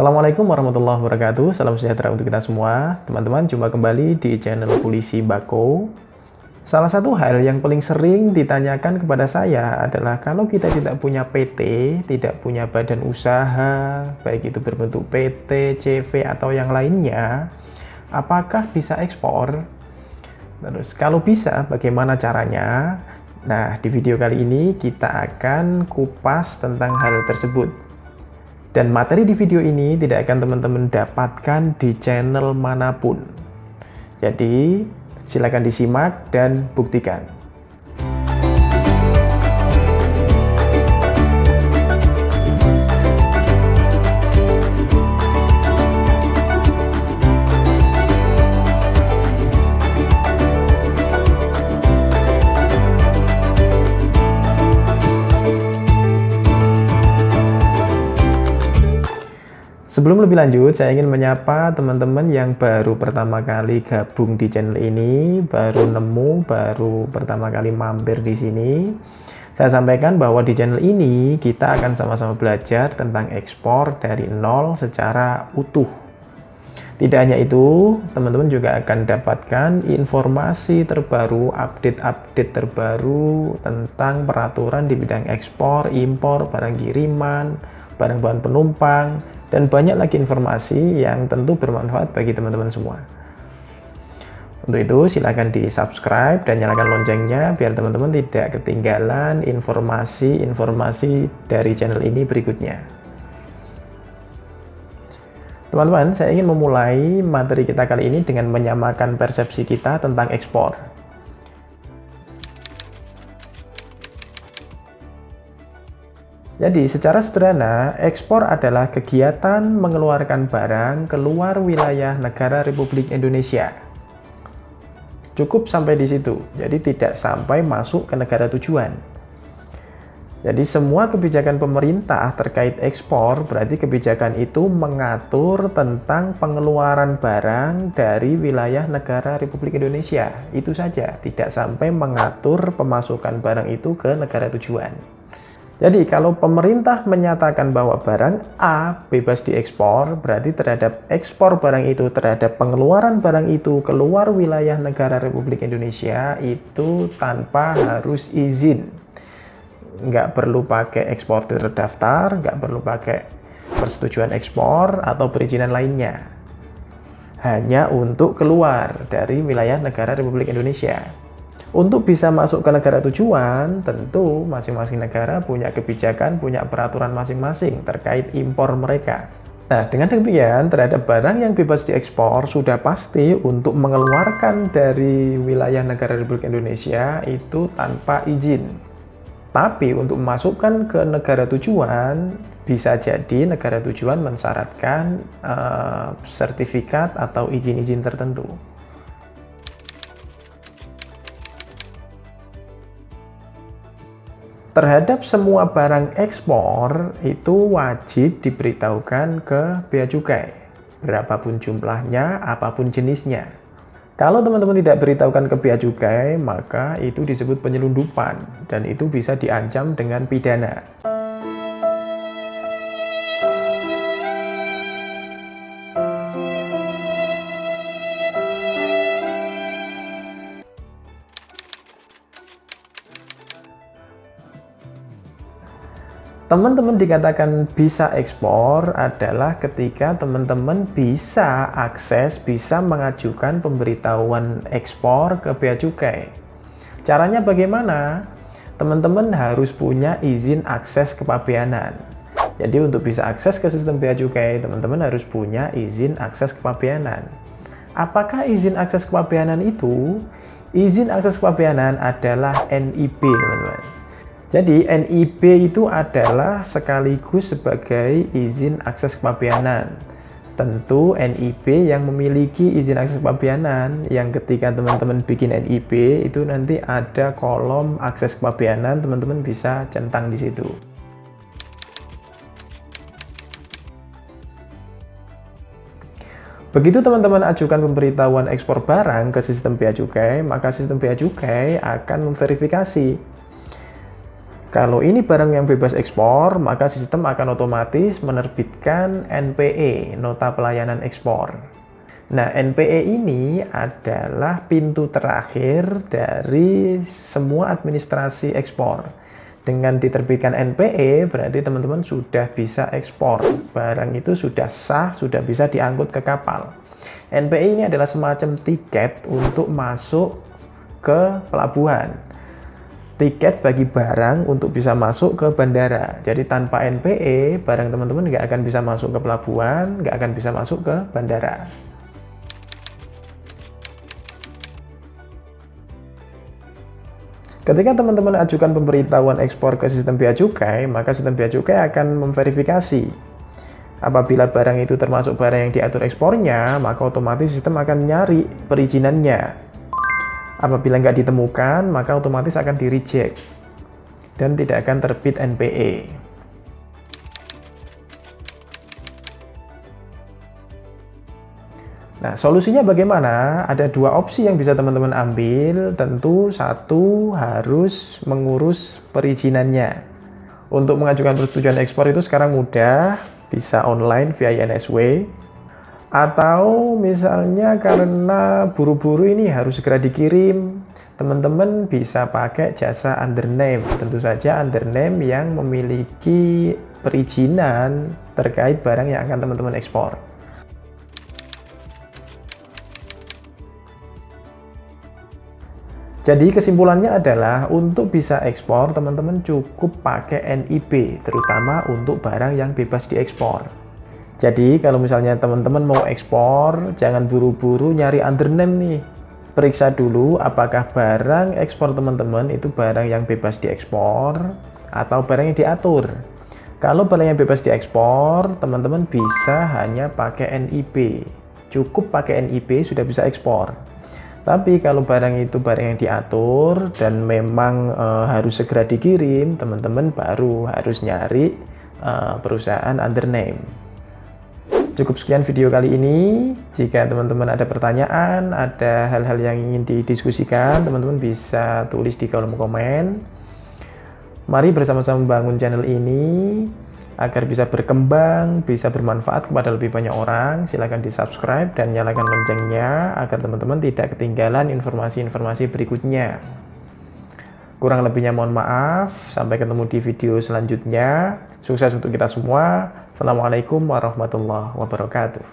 Assalamualaikum warahmatullahi wabarakatuh. Salam sejahtera untuk kita semua. Teman-teman, jumpa kembali di channel Polisi Bako. Salah satu hal yang paling sering ditanyakan kepada saya adalah kalau kita tidak punya PT, tidak punya badan usaha, baik itu berbentuk PT, CV, atau yang lainnya, apakah bisa ekspor? Terus kalau bisa, bagaimana caranya? Nah, di video kali ini kita akan kupas tentang hal tersebut. Dan materi di video ini tidak akan teman-teman dapatkan di channel manapun. Jadi, silakan disimak dan buktikan. Sebelum lebih lanjut, saya ingin menyapa teman-teman yang baru pertama kali gabung di channel ini, baru nemu, baru pertama kali mampir di sini. Saya sampaikan bahwa di channel ini kita akan sama-sama belajar tentang ekspor dari nol secara utuh. Tidak hanya itu, teman-teman juga akan dapatkan informasi terbaru, update-update terbaru tentang peraturan di bidang ekspor, impor, barang kiriman, barang bawaan penumpang, dan banyak lagi informasi yang tentu bermanfaat bagi teman-teman semua. Untuk itu silakan di subscribe dan nyalakan loncengnya biar teman-teman tidak ketinggalan informasi-informasi dari channel ini berikutnya. Teman-teman, saya ingin memulai materi kita kali ini dengan menyamakan persepsi kita tentang ekspor. Jadi, secara sederhana, ekspor adalah kegiatan mengeluarkan barang keluar wilayah negara Republik Indonesia. Cukup sampai di situ, jadi tidak sampai masuk ke negara tujuan. Jadi, semua kebijakan pemerintah terkait ekspor, berarti kebijakan itu mengatur tentang pengeluaran barang dari wilayah negara Republik Indonesia. Itu saja, tidak sampai mengatur pemasukan barang itu ke negara tujuan. Jadi kalau pemerintah menyatakan bahwa barang A bebas diekspor, berarti terhadap ekspor barang itu, terhadap pengeluaran barang itu keluar wilayah negara Republik Indonesia itu tanpa harus izin. Nggak perlu pakai eksportir terdaftar, nggak perlu pakai persetujuan ekspor atau perizinan lainnya. Hanya untuk keluar dari wilayah negara Republik Indonesia. Untuk bisa masuk ke negara tujuan, tentu masing-masing negara punya kebijakan, punya peraturan masing-masing terkait impor mereka. Nah, dengan demikian, terhadap barang yang bebas diekspor, sudah pasti untuk mengeluarkan dari wilayah negara Republik Indonesia itu tanpa izin. Tapi untuk memasukkan ke negara tujuan, bisa jadi negara tujuan mensyaratkan sertifikat atau izin-izin tertentu. Terhadap semua barang ekspor itu wajib diberitahukan ke bea cukai, berapapun jumlahnya, apapun jenisnya. Kalau teman-teman tidak beritahukan ke bea cukai, maka itu disebut penyelundupan dan itu bisa diancam dengan pidana. Teman-teman dikatakan bisa ekspor adalah ketika teman-teman bisa akses, bisa mengajukan pemberitahuan ekspor ke bea cukai. Caranya bagaimana? Teman-teman harus punya izin akses kepabeanan. Jadi untuk bisa akses ke sistem bea cukai, teman-teman harus punya izin akses kepabeanan. Apakah izin akses kepabeanan itu? Izin akses kepabeanan adalah NIB, teman-teman. Jadi NIB itu adalah sekaligus sebagai izin akses kepabeanan. Tentu NIB yang memiliki izin akses kepabeanan, yang ketika teman-teman bikin NIB itu nanti ada kolom akses kepabeanan, teman-teman bisa centang di situ. Begitu teman-teman ajukan pemberitahuan ekspor barang ke sistem bea cukai, maka sistem bea cukai akan memverifikasi Kalau ini barang yang bebas ekspor, maka sistem akan otomatis menerbitkan NPE, Nota Pelayanan Ekspor. Nah, NPE ini adalah pintu terakhir dari semua administrasi ekspor. Dengan diterbitkan NPE, berarti teman-teman sudah bisa ekspor. Barang itu sudah sah, sudah bisa diangkut ke kapal. NPE ini adalah semacam tiket untuk masuk ke pelabuhan. Tiket bagi barang untuk bisa masuk ke bandara. Jadi tanpa NPE, barang teman-teman nggak akan bisa masuk ke pelabuhan, nggak akan bisa masuk ke bandara. Ketika teman-teman ajukan pemberitahuan ekspor ke sistem bea cukai, maka sistem bea cukai akan memverifikasi. Apabila barang itu termasuk barang yang diatur ekspornya, maka otomatis sistem akan nyari perizinannya. Apabila nggak ditemukan, maka otomatis akan di-reject dan tidak akan terbit NPE. Nah, solusinya bagaimana? Ada dua opsi yang bisa teman-teman ambil. Tentu satu harus mengurus perizinannya. Untuk mengajukan persetujuan ekspor itu sekarang mudah, bisa online via INSW. Atau misalnya karena buru-buru ini harus segera dikirim, teman-teman bisa pakai jasa undername. Tentu saja undername yang memiliki perizinan terkait barang yang akan teman-teman ekspor. Jadi kesimpulannya adalah untuk bisa ekspor, teman-teman cukup pakai NIB, terutama untuk barang yang bebas diekspor. Jadi kalau misalnya teman-teman mau ekspor, jangan buru-buru nyari undername nih. Periksa dulu apakah barang ekspor teman-teman itu barang yang bebas diekspor atau barang yang diatur. Kalau barang yang bebas diekspor, teman-teman bisa hanya pakai NIB. Cukup pakai NIB sudah bisa ekspor. Tapi kalau barang itu barang yang diatur dan memang harus segera dikirim, teman-teman baru harus nyari perusahaan undername. Cukup sekian video kali ini. Jika teman-teman ada pertanyaan, ada hal-hal yang ingin didiskusikan, teman-teman bisa tulis di kolom komen. Mari bersama-sama membangun channel ini agar bisa berkembang, bisa bermanfaat kepada lebih banyak orang. Silahkan di subscribe dan nyalakan loncengnya agar teman-teman tidak ketinggalan informasi-informasi berikutnya. Kurang lebihnya mohon maaf. Sampai ketemu di video selanjutnya. Sukses untuk kita semua. Assalamualaikum warahmatullahi wabarakatuh.